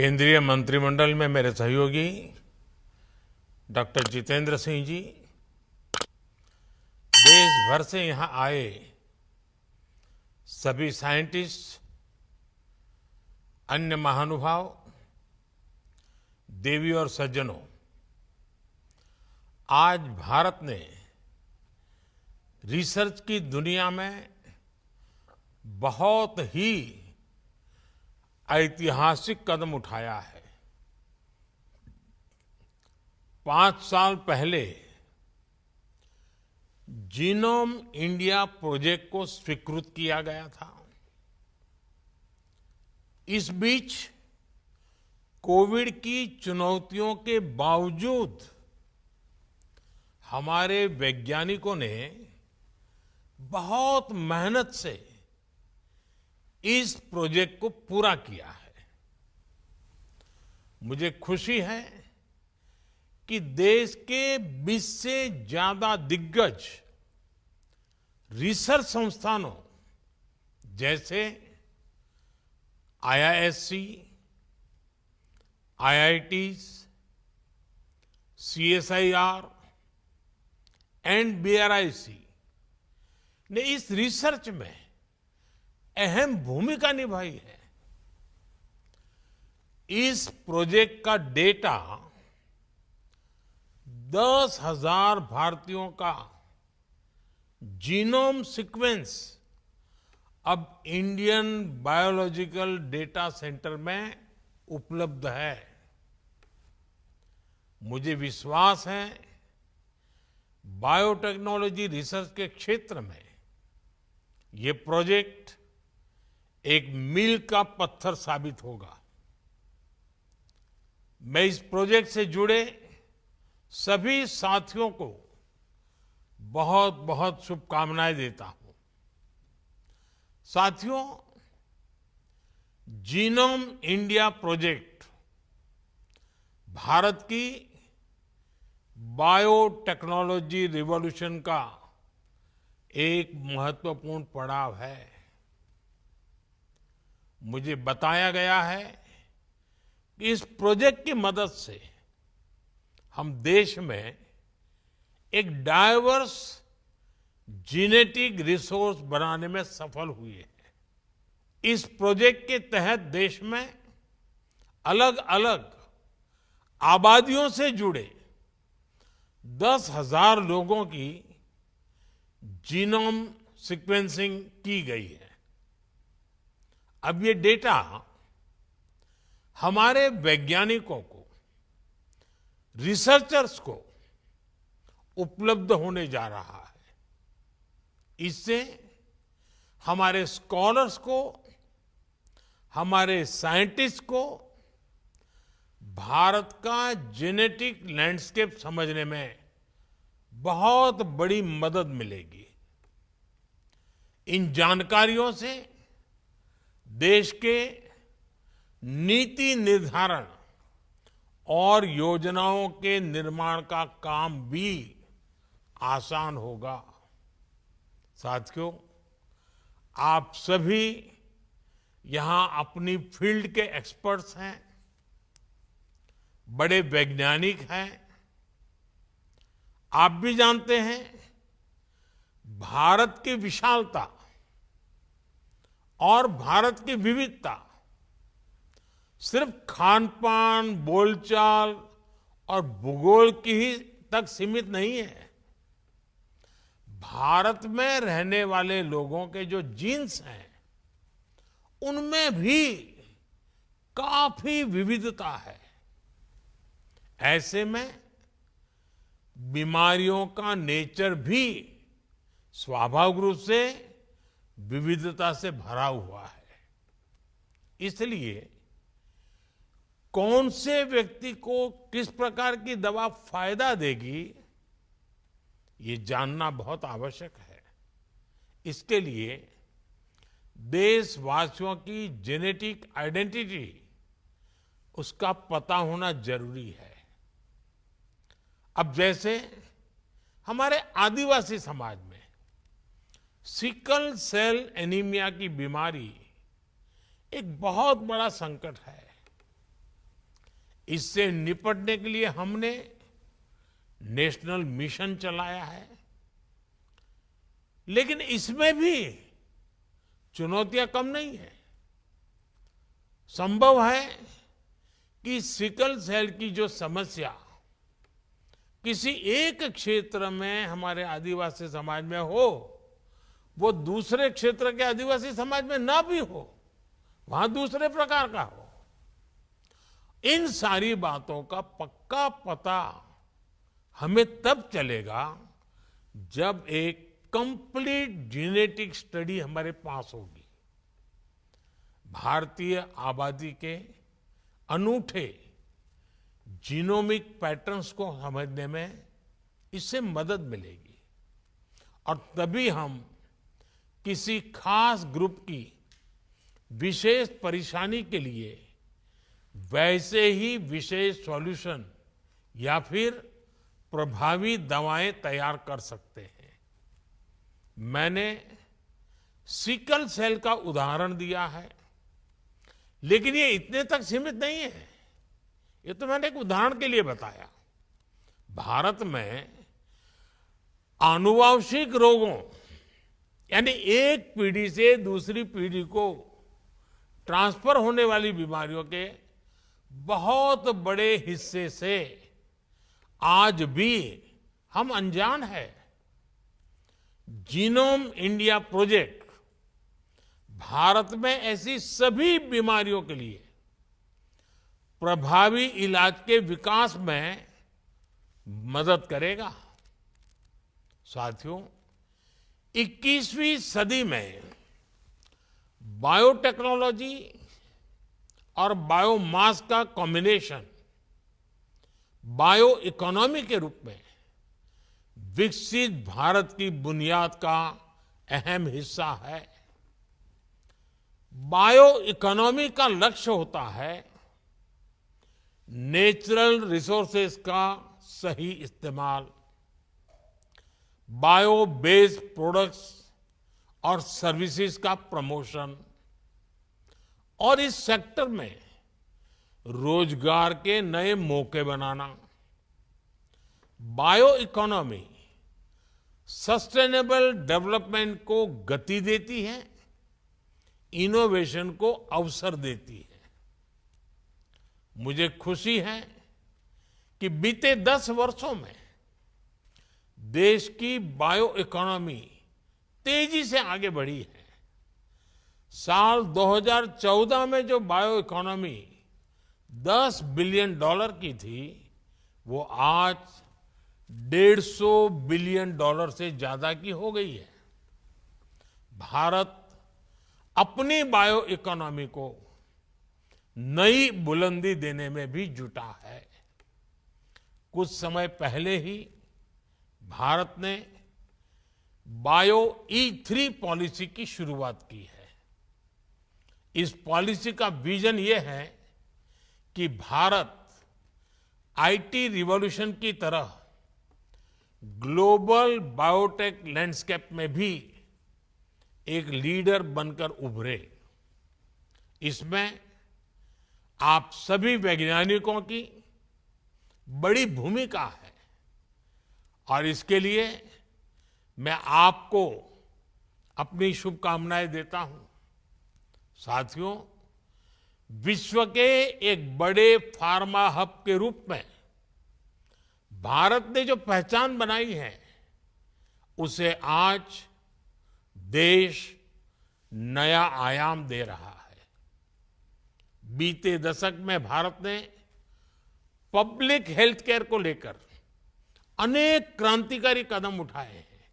केंद्रीय मंत्रिमंडल में मेरे सहयोगी डॉक्टर जितेंद्र सिंह जी, देश भर से यहां आए सभी साइंटिस्ट, अन्य महानुभाव, देवी और सज्जनों, आज भारत ने रिसर्च की दुनिया में बहुत ही ऐतिहासिक कदम उठाया है। 5 साल पहले जीनोम इंडिया प्रोजेक्ट को स्वीकृत किया गया था। इस बीच कोविड की चुनौतियों के बावजूद हमारे वैज्ञानिकों ने बहुत मेहनत से इस प्रोजेक्ट को पूरा किया है। मुझे खुशी है कि देश के 20 से ज्यादा दिग्गज रिसर्च संस्थानों जैसे आईआईएससी, आईआईटीज, सीएसआईआर एंड बीआरआईसी ने इस रिसर्च में अहम भूमिका निभाई है। इस प्रोजेक्ट का डेटा 10,000 भारतीयों का जीनोम सीक्वेंस अब इंडियन बायोलॉजिकल डेटा सेंटर में उपलब्ध है। मुझे विश्वास है बायोटेक्नोलॉजी रिसर्च के क्षेत्र में ये प्रोजेक्ट एक मील का पत्थर साबित होगा। मैं इस प्रोजेक्ट से जुड़े सभी साथियों को बहुत बहुत शुभकामनाएं देता हूं। साथियों, जीनोम इंडिया प्रोजेक्ट भारत की बायोटेक्नोलॉजी रिवॉल्यूशन का एक महत्वपूर्ण पड़ाव है। मुझे बताया गया है कि इस प्रोजेक्ट की मदद से हम देश में एक डाइवर्स जेनेटिक रिसोर्स बनाने में सफल हुए हैं। इस प्रोजेक्ट के तहत देश में अलग अलग आबादियों से जुड़े 10,000 लोगों की जीनोम सीक्वेंसिंग की गई है। अब ये डेटा हमारे वैज्ञानिकों को, रिसर्चर्स को उपलब्ध होने जा रहा है। इससे हमारे स्कॉलर्स को, हमारे साइंटिस्ट को भारत का जेनेटिक लैंडस्केप समझने में बहुत बड़ी मदद मिलेगी। इन जानकारियों से देश के नीति निर्धारण और योजनाओं के निर्माण का काम भी आसान होगा। साथियों, आप सभी यहां अपनी फील्ड के एक्सपर्ट्स हैं, बड़े वैज्ञानिक हैं। आप भी जानते हैं भारत की विशालता और भारत की विविधता सिर्फ खान-पान, बोलचाल और भूगोल की ही तक सीमित नहीं है। भारत में रहने वाले लोगों के जो जीन्स हैं, उनमें भी काफी विविधता है। ऐसे में बीमारियों का नेचर भी स्वाभाविक रूप से विविधता से भरा हुआ है। इसलिए कौन से व्यक्ति को किस प्रकार की दवा फायदा देगी, ये जानना बहुत आवश्यक है। इसके लिए देशवासियों की जेनेटिक आइडेंटिटी, उसका पता होना जरूरी है। अब जैसे हमारे आदिवासी समाज में सिकल सेल एनीमिया की बीमारी एक बहुत बड़ा संकट है। इससे निपटने के लिए हमने नेशनल मिशन चलाया है, लेकिन इसमें भी चुनौतियां कम नहीं है। संभव है कि सिकल सेल की जो समस्या किसी एक क्षेत्र में हमारे आदिवासी समाज में हो, वो दूसरे क्षेत्र के आदिवासी समाज में ना भी हो, वहां दूसरे प्रकार का हो। इन सारी बातों का पक्का पता हमें तब चलेगा जब एक कंप्लीट जेनेटिक स्टडी हमारे पास होगी। भारतीय आबादी के अनूठे जीनोमिक पैटर्न्स को समझने में इससे मदद मिलेगी और तभी हम किसी खास ग्रुप की विशेष परेशानी के लिए वैसे ही विशेष सॉल्यूशन या फिर प्रभावी दवाएं तैयार कर सकते हैं। मैंने सिकल सेल का उदाहरण दिया है, लेकिन ये इतने तक सीमित नहीं है। ये तो मैंने एक उदाहरण के लिए बताया। भारत में आनुवंशिक रोगों यानी एक पीढ़ी से दूसरी पीढ़ी को ट्रांसफर होने वाली बीमारियों के बहुत बड़े हिस्से से आज भी हम अनजान हैं। जीनोम इंडिया प्रोजेक्ट भारत में ऐसी सभी बीमारियों के लिए प्रभावी इलाज के विकास में मदद करेगा। साथियों, 21वीं सदी में बायोटेक्नोलॉजी और बायोमास का कॉम्बिनेशन बायो इकोनॉमी के रूप में विकसित भारत की बुनियाद का अहम हिस्सा है। बायो इकोनॉमी का लक्ष्य होता है नेचुरल रिसोर्सेज का सही इस्तेमाल, बायो बेस्ड प्रोडक्ट्स और सर्विसेज का प्रमोशन और इस सेक्टर में रोजगार के नए मौके बनाना। बायो इकोनॉमी सस्टेनेबल डेवलपमेंट को गति देती है, इनोवेशन को अवसर देती है। मुझे खुशी है कि बीते 10 वर्षों में देश की बायो इकोनॉमी तेजी से आगे बढ़ी है। साल 2014 में जो बायो इकोनॉमी $10 बिलियन की थी, वो आज $150 बिलियन से ज्यादा की हो गई है। भारत अपनी बायो इकोनॉमी को नई बुलंदी देने में भी जुटा है। कुछ समय पहले ही भारत ने बायो E3 पॉलिसी की शुरुआत की है। इस पॉलिसी का विजन ये है कि भारत आईटी रिवॉल्यूशन की तरह ग्लोबल बायोटेक लैंडस्केप में भी एक लीडर बनकर उभरे। इसमें आप सभी वैज्ञानिकों की बड़ी भूमिका है और इसके लिए मैं आपको अपनी शुभकामनाएं देता हूं। साथियों, विश्व के एक बड़े फार्मा हब के रूप में भारत ने जो पहचान बनाई है, उसे आज देश नया आयाम दे रहा है। बीते दशक में भारत ने पब्लिक हेल्थ केयर को लेकर अनेक क्रांतिकारी कदम उठाए हैं।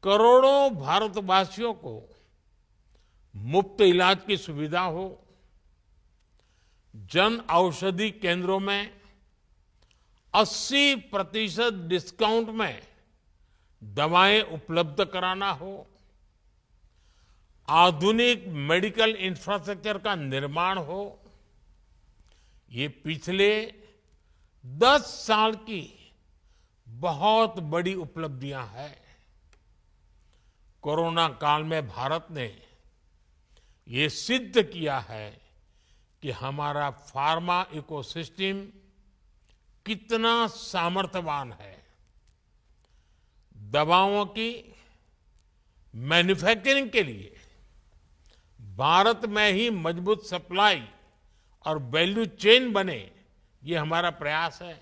करोड़ों भारतवासियों को मुफ्त इलाज की सुविधा हो, जन औषधि केंद्रों में 80% डिस्काउंट में दवाएं उपलब्ध कराना हो, आधुनिक मेडिकल इंफ्रास्ट्रक्चर का निर्माण हो, ये पिछले 10 साल की बहुत बड़ी उपलब्धियां हैं। कोरोना काल में भारत ने ये सिद्ध किया है कि हमारा फार्मा इकोसिस्टम कितना सामर्थ्यवान है। दवाओं की मैन्युफैक्चरिंग के लिए भारत में ही मजबूत सप्लाई और वैल्यू चेन बने, ये हमारा प्रयास है।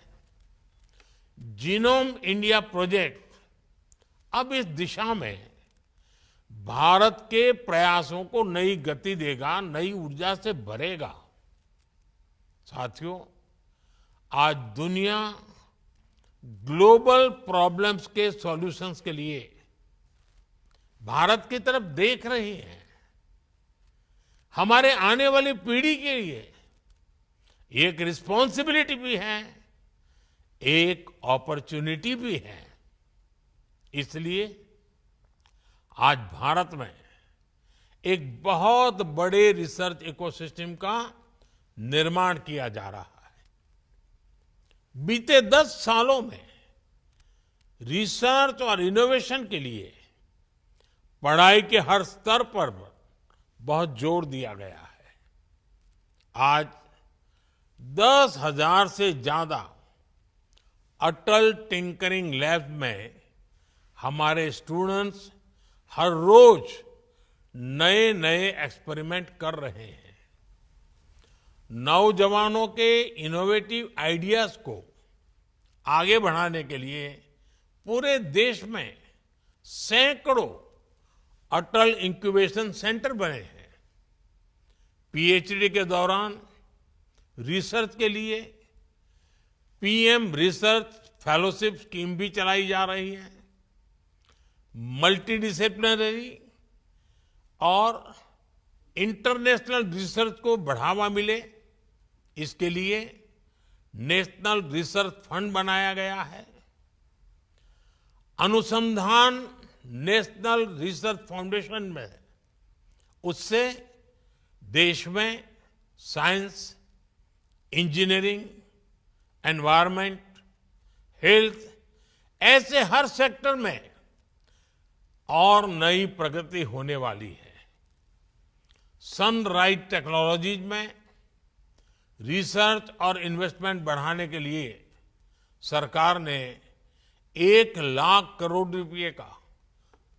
जीनोम इंडिया प्रोजेक्ट अब इस दिशा में भारत के प्रयासों को नई गति देगा, नई ऊर्जा से भरेगा। साथियों, आज दुनिया ग्लोबल प्रॉब्लम्स के सॉल्यूशंस के लिए भारत की तरफ देख रही है। हमारे आने वाली पीढ़ी के लिए एक रिस्पॉन्सिबिलिटी भी है, एक अपॉर्चुनिटी भी है। इसलिए आज भारत में एक बहुत बड़े रिसर्च इकोसिस्टम का निर्माण किया जा रहा है। बीते 10 सालों में रिसर्च और इनोवेशन के लिए पढ़ाई के हर स्तर पर बहुत जोर दिया गया है। आज 10,000 से ज्यादा अटल टिंकरिंग लैब में हमारे स्टूडेंट्स हर रोज नए नए एक्सपेरिमेंट कर रहे हैं। नौजवानों के इनोवेटिव आइडियाज को आगे बढ़ाने के लिए पूरे देश में सैकड़ों अटल इंक्यूबेशन सेंटर बने हैं। पीएचडी के दौरान रिसर्च के लिए पीएम रिसर्च फेलोशिप स्कीम भी चलाई जा रही है। मल्टीडिसिप्लिनरी और इंटरनेशनल रिसर्च को बढ़ावा मिले, इसके लिए नेशनल रिसर्च फंड बनाया गया है। अनुसंधान नेशनल रिसर्च फाउंडेशन में, उससे देश में साइंस, इंजीनियरिंग, एनवायरनमेंट, हेल्थ, ऐसे हर सेक्टर में और नई प्रगति होने वाली है। सनराइज टेक्नोलॉजीज में रिसर्च और इन्वेस्टमेंट बढ़ाने के लिए सरकार ने 1 लाख करोड़ रुपए का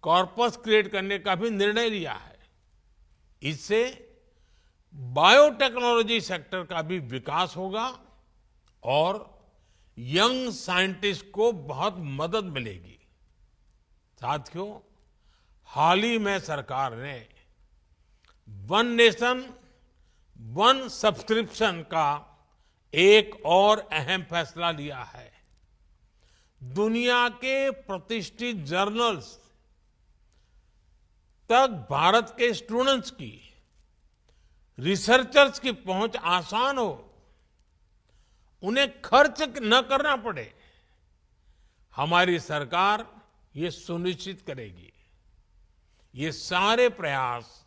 कॉर्पस क्रिएट करने का भी निर्णय लिया है। इससे बायोटेक्नोलॉजी सेक्टर का भी विकास होगा और यंग साइंटिस्ट को बहुत मदद मिलेगी। साथियों, हाल ही में सरकार ने वन नेशन वन सब्सक्रिप्शन का एक और अहम फैसला लिया है। दुनिया के प्रतिष्ठित जर्नल्स तक भारत के स्टूडेंट्स की, रिसर्चर्स की पहुंच आसान हो, उन्हें खर्च न करना पड़े, हमारी सरकार ये सुनिश्चित करेगी। ये सारे प्रयास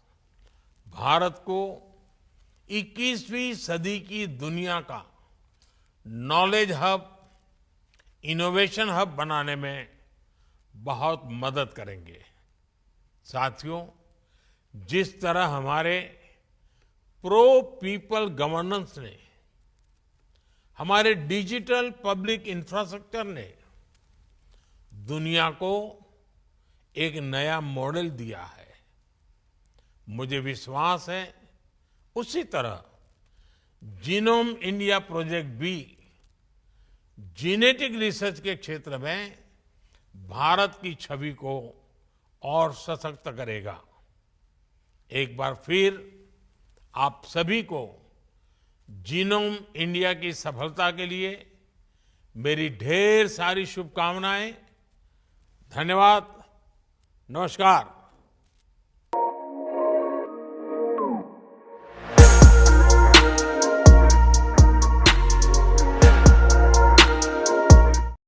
भारत को 21वीं सदी की दुनिया का नॉलेज हब, इनोवेशन हब बनाने में बहुत मदद करेंगे। साथियों, जिस तरह हमारे प्रो पीपल गवर्नेंस ने, हमारे डिजिटल पब्लिक इंफ्रास्ट्रक्चर ने दुनिया को एक नया मॉडल दिया है, मुझे विश्वास है उसी तरह जीनोम इंडिया प्रोजेक्ट भी जेनेटिक रिसर्च के क्षेत्र में भारत की छवि को और सशक्त करेगा। एक बार फिर आप सभी को जीनोम इंडिया की सफलता के लिए मेरी ढेर सारी शुभकामनाएं। धन्यवाद। नमस्कार।